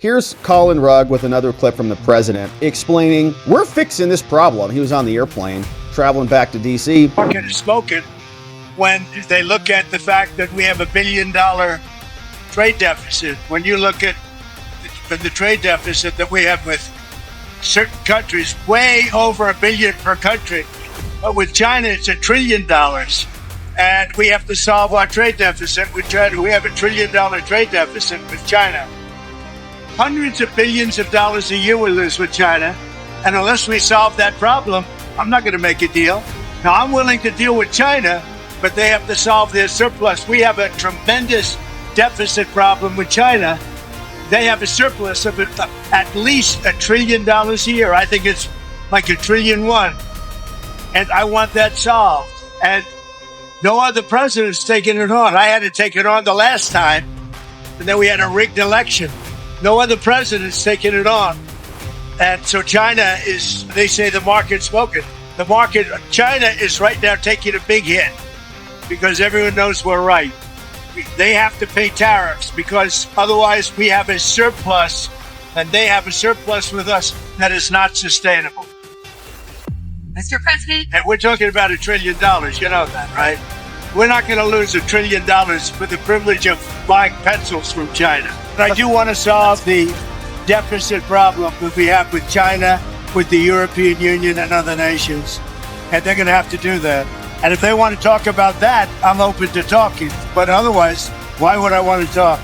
Here's Colin Rugg with another clip from the president explaining, we're fixing this problem. He was on the airplane traveling back to D.C. Market is spoken when they look at the fact that we have $1 billion trade deficit. When you look at the trade deficit that we have with certain countries, way over $1 billion per country. But with China, it's $1 trillion. And we have to solve our trade deficit with China. We have $1 trillion trade deficit with China. Hundreds of billions of dollars a year we lose with China. And unless we solve that problem, I'm not going to make a deal. Now, I'm willing to deal with China, but they have to solve their surplus. We have a tremendous deficit problem with China. They have a surplus of at least $1 trillion a year. I think it's like $1.1 trillion. And I want that solved. And no other president's taken it on. I had to take it on the last time, and then we had a rigged election. No other president's taken it on. And so China is, they say the market's spoken. The market, China is right now taking a big hit because everyone knows we're right. They have to pay tariffs because otherwise we have a surplus and they have a surplus with us that is not sustainable. Mr. President? And we're talking about $1 trillion. You know that, right? We're not going to lose $1 trillion for the privilege of buying pencils from China. But I do want to solve the deficit problem that we have with China, with the European Union and other nations. And they're going to have to do that. And if they want to talk about that, I'm open to talking. But otherwise, why would I want to talk?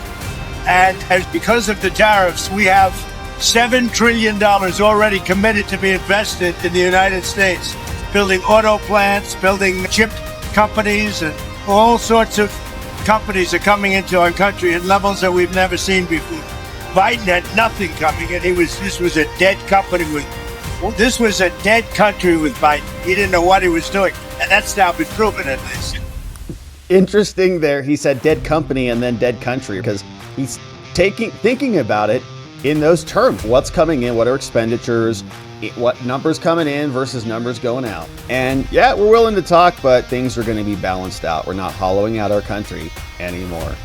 And because of the tariffs, we have $7 trillion already committed to be invested in the United States, building auto plants, building chip companies, and all sorts of companies are coming into our country at levels that we've never seen before. Biden had nothing coming in. This was a dead country with Biden. He didn't know what he was doing. And that's now been proven at least. Interesting there. He said dead company and then dead country because he's thinking about it in those terms. What's coming in? What are expenditures? What numbers coming in versus numbers going out? And yeah, we're willing to talk, but things are going to be balanced out. We're not hollowing out our country anymore.